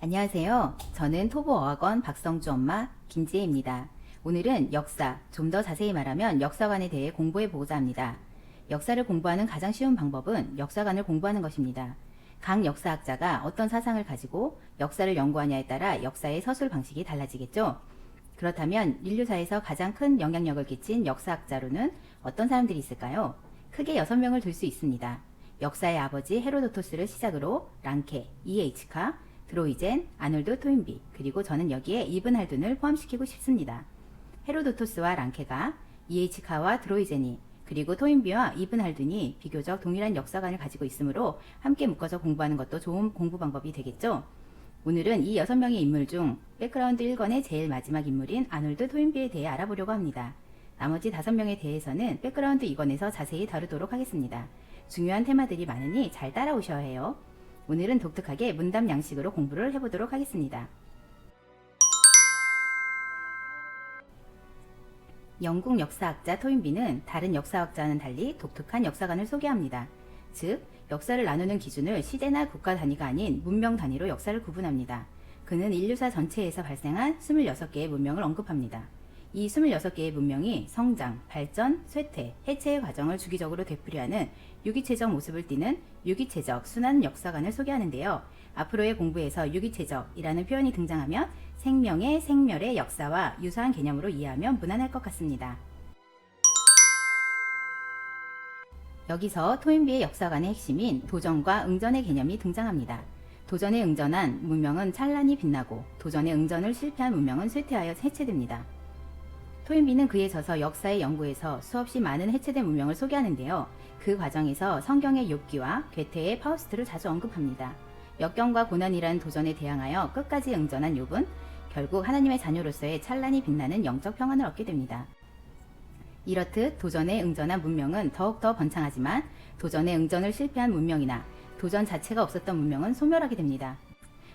안녕하세요. 저는 토보어학원 박성주 엄마 김지혜입니다. 오늘은 역사, 좀 더 자세히 말하면 역사관에 대해 공부해 보고자 합니다. 역사를 공부하는 가장 쉬운 방법은 역사관을 공부하는 것입니다. 각 역사학자가 어떤 사상을 가지고 역사를 연구하냐에 따라 역사의 서술 방식이 달라지겠죠. 그렇다면 인류사에서 가장 큰 영향력을 끼친 역사학자로는 어떤 사람들이 있을까요? 크게 6명을 들 수 있습니다. 역사의 아버지 헤로도토스를 시작으로 랑케, E.H.카, 드로이젠, 아놀드 토인비, 그리고 저는 여기에 이븐 할둔을 포함시키고 싶습니다. 헤로도토스와 랑케가, E.H.카와 드로이젠이, 그리고 토인비와 이븐 할둔이 비교적 동일한 역사관을 가지고 있으므로 함께 묶어서 공부하는 것도 좋은 공부 방법이 되겠죠. 오늘은 이 6명의 인물 중 백그라운드 1권의 제일 마지막 인물인 아놀드 토인비에 대해 알아보려고 합니다. 나머지 5명에 대해서는 백그라운드 2권에서 자세히 다루도록 하겠습니다. 중요한 테마들이 많으니 잘 따라오셔야 해요. 오늘은 독특하게 문답 양식으로 공부를 해보도록 하겠습니다. 영국 역사학자 토인비는 다른 역사학자와는 달리 독특한 역사관을 소개합니다. 즉, 역사를 나누는 기준을 시대나 국가 단위가 아닌 문명 단위로 역사를 구분합니다. 그는 인류사 전체에서 발생한 26개의 문명을 언급합니다. 이 26개의 문명이 성장, 발전, 쇠퇴, 해체의 과정을 주기적으로 되풀이하는 유기체적 모습을 띠는 유기체적 순환 역사관을 소개하는데요. 앞으로의 공부에서 유기체적이라는 표현이 등장하면 생명의 생멸의 역사와 유사한 개념으로 이해하면 무난할 것 같습니다. 여기서 토인비의 역사관의 핵심인 도전과 응전의 개념이 등장합니다. 도전에 응전한 문명은 찬란히 빛나고 도전에 응전을 실패한 문명은 쇠퇴하여 해체됩니다. 토인비는 그에 져서 역사의 연구에서 수없이 많은 해체된 문명을 소개하는데요. 그 과정에서 성경의 욥기와 괴테의 파우스트를 자주 언급합니다. 역경과 고난이라는 도전에 대항하여 끝까지 응전한 욥은 결국 하나님의 자녀로서의 찬란히 빛나는 영적 평안을 얻게 됩니다. 이렇듯 도전에 응전한 문명은 더욱더 번창하지만 도전에 응전을 실패한 문명이나 도전 자체가 없었던 문명은 소멸하게 됩니다.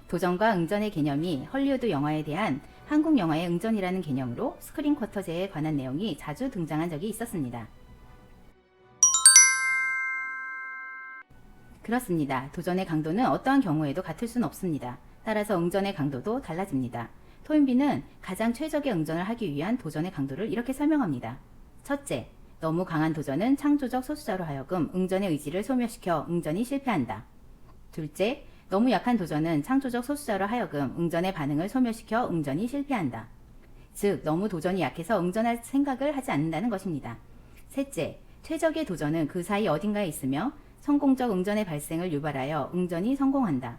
도전과 응전의 개념이 헐리우드 영화에 대한 한국 영화의 응전이라는 개념으로 스크린 쿼터제에 관한 내용이 자주 등장한 적이 있었습니다. 그렇습니다. 도전의 강도는 어떠한 경우에도 같을 수는 없습니다. 따라서 응전의 강도도 달라집니다. 토인비는 가장 최적의 응전을 하기 위한 도전의 강도를 이렇게 설명합니다. 첫째, 너무 강한 도전은 창조적 소수자로 하여금 응전의 의지를 소멸시켜 응전이 실패한다. 둘째, 너무 약한 도전은 창조적 소수자로 하여금 응전의 반응을 소멸시켜 응전이 실패한다. 즉, 너무 도전이 약해서 응전할 생각을 하지 않는다는 것입니다. 셋째, 최적의 도전은 그 사이 어딘가에 있으며 성공적 응전의 발생을 유발하여 응전이 성공한다.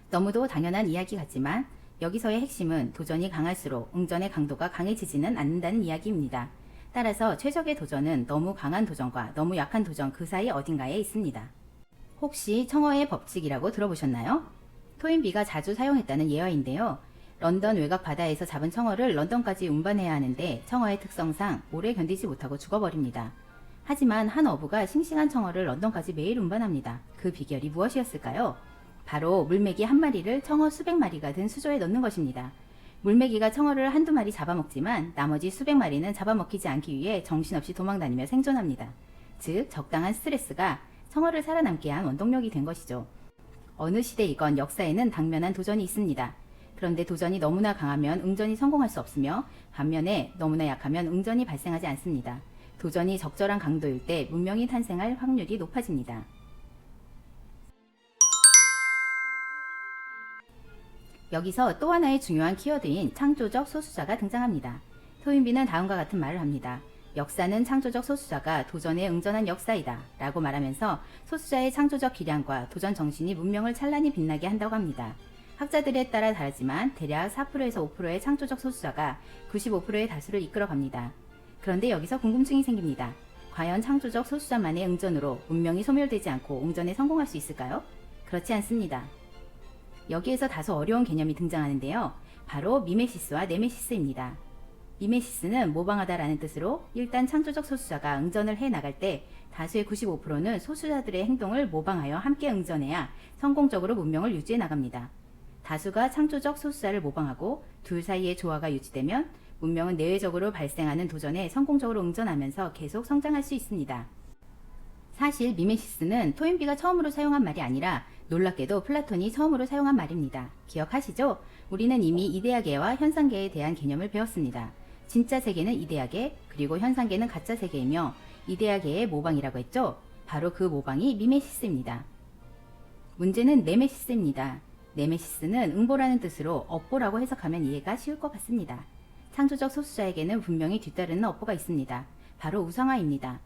너무도 당연한 이야기 같지만 여기서의 핵심은 도전이 강할수록 응전의 강도가 강해지지는 않는다는 이야기입니다. 따라서 최적의 도전은 너무 강한 도전과 너무 약한 도전 그 사이 어딘가에 있습니다. 혹시 청어의 법칙이라고 들어보셨나요? 토인비가 자주 사용했다는 예화인데요. 런던 외곽 바다에서 잡은 청어를 런던까지 운반해야 하는데 청어의 특성상 오래 견디지 못하고 죽어버립니다. 하지만 한 어부가 싱싱한 청어를 런던까지 매일 운반합니다. 그 비결이 무엇이었을까요? 바로 물메기 한 마리를 청어 수백 마리가 든 수조에 넣는 것입니다. 물메기가 청어를 한두 마리 잡아먹지만 나머지 수백 마리는 잡아먹히지 않기 위해 정신없이 도망다니며 생존합니다. 즉, 적당한 스트레스가 청어를 살아남게 한 원동력이 된 것이죠. 어느 시대이건 역사에는 당면한 도전이 있습니다. 그런데 도전이 너무나 강하면 응전이 성공할 수 없으며 반면에 너무나 약하면 응전이 발생하지 않습니다. 도전이 적절한 강도일 때 문명이 탄생할 확률이 높아집니다. 여기서 또 하나의 중요한 키워드인 창조적 소수자가 등장합니다. 토인비는 다음과 같은 말을 합니다. 역사는 창조적 소수자가 도전에 응전한 역사이다 라고 말하면서 소수자의 창조적 기량과 도전 정신이 문명을 찬란히 빛나게 한다고 합니다. 학자들에 따라 다르지만 대략 4%에서 5%의 창조적 소수자가 95%의 다수를 이끌어갑니다. 그런데 여기서 궁금증이 생깁니다. 과연 창조적 소수자만의 응전으로 문명이 소멸되지 않고 응전에 성공할 수 있을까요? 그렇지 않습니다. 여기에서 다소 어려운 개념이 등장하는데요. 바로 미메시스와 네메시스입니다. 미메시스는 모방하다라는 뜻으로 일단 창조적 소수자가 응전을 해나갈 때 다수의 95%는 소수자들의 행동을 모방하여 함께 응전해야 성공적으로 문명을 유지해 나갑니다. 다수가 창조적 소수자를 모방하고 둘 사이의 조화가 유지되면 문명은 내외적으로 발생하는 도전에 성공적으로 응전하면서 계속 성장할 수 있습니다. 사실 미메시스는 토인비가 처음으로 사용한 말이 아니라 놀랍게도 플라톤이 처음으로 사용한 말입니다. 기억하시죠? 우리는 이미 이데아계와 현상계에 대한 개념을 배웠습니다. 진짜 세계는 이데아계, 그리고 현상계는 가짜 세계이며 이데아계의 모방이라고 했죠? 바로 그 모방이 미메시스입니다. 문제는 네메시스입니다. 네메시스는 응보라는 뜻으로 업보라고 해석하면 이해가 쉬울 것 같습니다. 창조적 소수자에게는 분명히 뒤따르는 업보가 있습니다. 바로 우상화입니다.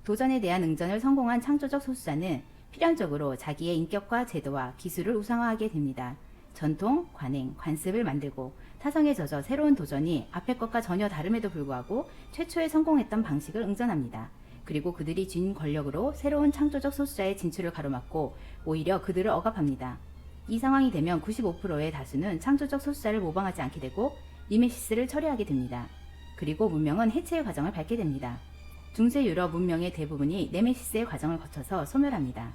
도전에 대한 응전을 성공한 창조적 소수자는 필연적으로 자기의 인격과 제도와 기술을 우상화하게 됩니다. 전통, 관행, 관습을 만들고 타성에 젖어 새로운 도전이 앞의 것과 전혀 다름에도 불구하고 최초에 성공했던 방식을 응전합니다. 그리고 그들이 쥔 권력으로 새로운 창조적 소수자의 진출을 가로막고 오히려 그들을 억압합니다. 이 상황이 되면 95%의 다수는 창조적 소수자를 모방하지 않게 되고 미메시스를 처리하게 됩니다. 그리고 문명은 해체의 과정을 밟게 됩니다. 중세 유럽 문명의 대부분이 네메시스의 과정을 거쳐서 소멸합니다.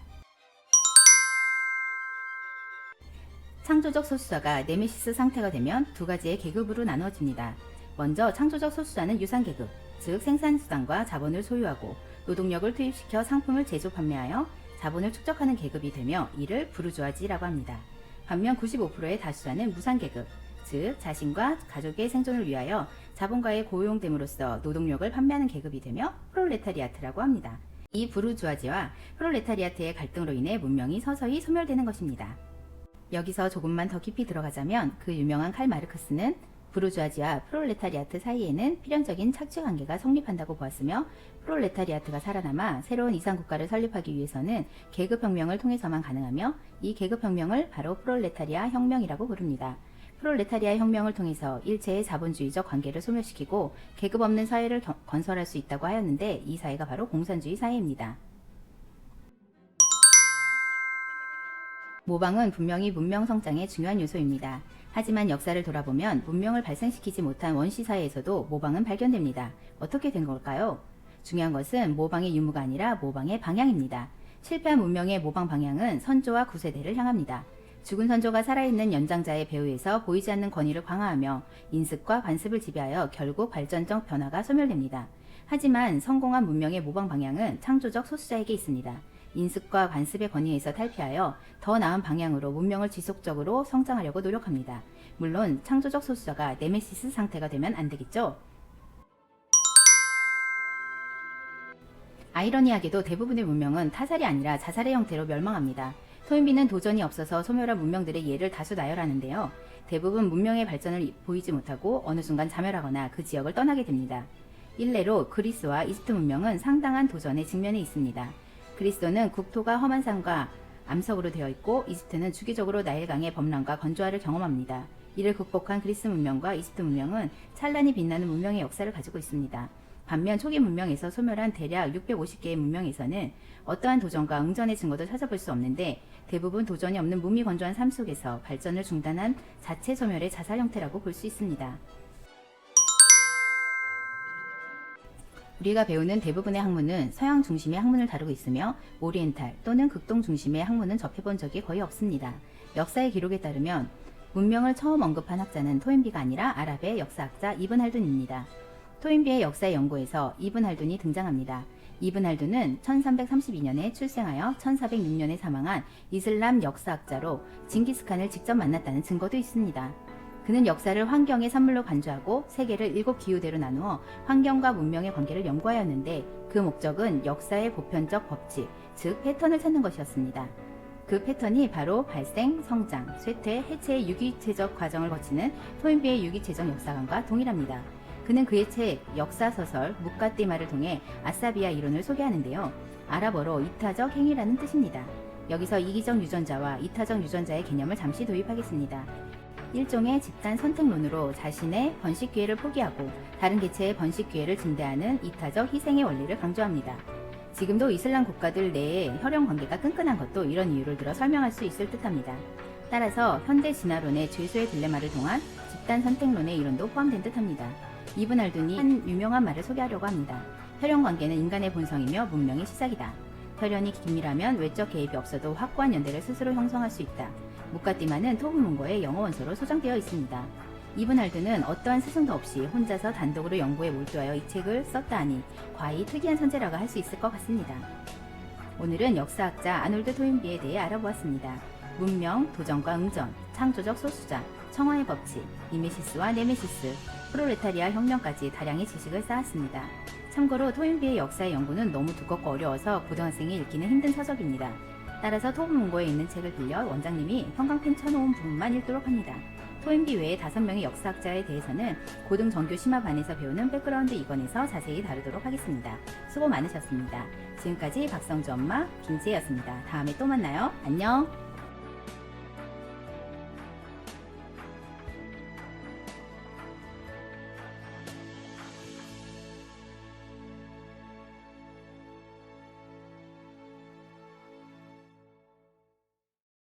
창조적 소수자가 네메시스 상태가 되면 두 가지의 계급으로 나누어집니다. 먼저 창조적 소수자는 유산계급, 즉 생산수단과 자본을 소유하고 노동력을 투입시켜 상품을 제조 판매하여 자본을 축적하는 계급이 되며 이를 부르주아지라고 합니다. 반면 95%의 다수자는 무산계급, 즉 자신과 가족의 생존을 위하여 자본가에 고용됨으로써 노동력을 판매하는 계급이 되며 프롤레타리아트라고 합니다. 이 부르주아지와 프롤레타리아트의 갈등으로 인해 문명이 서서히 소멸되는 것입니다. 여기서 조금만 더 깊이 들어가자면 그 유명한 칼 마르크스는 부르주아지와 프롤레타리아트 사이에는 필연적인 착취관계가 성립한다고 보았으며 프롤레타리아트가 살아남아 새로운 이상국가를 설립하기 위해서는 계급혁명을 통해서만 가능하며 이 계급혁명을 바로 프롤레타리아 혁명이라고 부릅니다. 프롤레타리아 혁명을 통해서 일체의 자본주의적 관계를 소멸시키고 계급 없는 사회를 건설할 수 있다고 하였는데 이 사회가 바로 공산주의 사회입니다. 모방은 분명히 문명 성장의 중요한 요소입니다. 하지만 역사를 돌아보면 문명을 발생시키지 못한 원시 사회에서도 모방은 발견됩니다. 어떻게 된 걸까요? 중요한 것은 모방의 유무가 아니라 모방의 방향입니다. 실패한 문명의 모방 방향은 선조와 구세대를 향합니다. 죽은 선조가 살아있는 연장자의 배후에서 보이지 않는 권위를 강화하며 인습과 관습을 지배하여 결국 발전적 변화가 소멸됩니다. 하지만 성공한 문명의 모방 방향은 창조적 소수자에게 있습니다. 인습과 관습의 권위에서 탈피하여 더 나은 방향으로 문명을 지속적으로 성장하려고 노력합니다. 물론 창조적 소수자가 네메시스 상태가 되면 안 되겠죠? 아이러니하게도 대부분의 문명은 타살이 아니라 자살의 형태로 멸망합니다. 토인비는 도전이 없어서 소멸한 문명들의 예를 다수 나열하는데요. 대부분 문명의 발전을 보이지 못하고 어느 순간 자멸하거나 그 지역을 떠나게 됩니다. 일례로 그리스와 이집트 문명은 상당한 도전에 직면해 있습니다. 그리스도는 국토가 험한 산과 암석으로 되어 있고 이집트는 주기적으로 나일강의 범람과 건조화를 경험합니다. 이를 극복한 그리스 문명과 이집트 문명은 찬란히 빛나는 문명의 역사를 가지고 있습니다. 반면 초기 문명에서 소멸한 대략 650개의 문명에서는 어떠한 도전과 응전의 증거도 찾아볼 수 없는데 대부분 도전이 없는 무미건조한 삶 속에서 발전을 중단한 자체 소멸의 자살 형태라고 볼 수 있습니다. 우리가 배우는 대부분의 학문은 서양 중심의 학문을 다루고 있으며 오리엔탈 또는 극동 중심의 학문은 접해본 적이 거의 없습니다. 역사의 기록에 따르면 문명을 처음 언급한 학자는 토인비가 아니라 아랍의 역사학자 이븐 할둔입니다. 토인비의 역사 연구에서 이븐 할둔이 등장합니다. 이븐 할둔은 1332년에 출생하여 1406년에 사망한 이슬람 역사학자로 징기스칸을 직접 만났다는 증거도 있습니다. 그는 역사를 환경의 산물로 간주하고 세계를 7기후대로 나누어 환경과 문명의 관계를 연구하였는데 그 목적은 역사의 보편적 법칙, 즉 패턴을 찾는 것이었습니다. 그 패턴이 바로 발생, 성장, 쇠퇴, 해체의 유기체적 과정을 거치는 토인비의 유기체적 역사관과 동일합니다. 그는 그의 책 역사서설 무까띠마를 통해 아사비아 이론을 소개하는데요. 아랍어로 이타적 행위라는 뜻입니다. 여기서 이기적 유전자와 이타적 유전자의 개념을 잠시 도입하겠습니다. 일종의 집단 선택론으로 자신의 번식 기회를 포기하고 다른 개체의 번식 기회를 증대하는 이타적 희생의 원리를 강조합니다. 지금도 이슬람 국가들 내에 혈연 관계가 끈끈한 것도 이런 이유를 들어 설명할 수 있을 듯합니다. 따라서 현대 진화론의 죄수의 딜레마를 통한 집단 선택론의 이론도 포함된 듯합니다. 이븐 할둔이 한 유명한 말을 소개하려고 합니다. 혈연 관계는 인간의 본성이며 문명의 시작이다. 혈연이 긴밀하면 외적 개입이 없어도 확고한 연대를 스스로 형성할 수 있다. 무까띠마는 토브문고의 영어 원서로 소장되어 있습니다. 이븐 할둔은 어떠한 스승도 없이 혼자서 단독으로 연구에 몰두하여 이 책을 썼다 하니 과히 특이한 선재라고 할 수 있을 것 같습니다. 오늘은 역사학자 아놀드 토인비에 대해 알아보았습니다. 문명, 도전과 응전, 창조적 소수자, 청화의 법칙, 이메시스와 네메시스, 프롤레타리아 혁명까지 다량의 지식을 쌓았습니다. 참고로 토인비의 역사의 연구는 너무 두껍고 어려워서 고등학생이 읽기는 힘든 서적입니다. 따라서 토분문고에 있는 책을 빌려 원장님이 형광펜 쳐놓은 부분만 읽도록 합니다. 토인비 외에 5명의 역사학자에 대해서는 고등정교 심화반에서 배우는 백그라운드 2권에서 자세히 다루도록 하겠습니다. 수고 많으셨습니다. 지금까지 박성주 엄마 김지혜였습니다. 다음에 또 만나요. 안녕!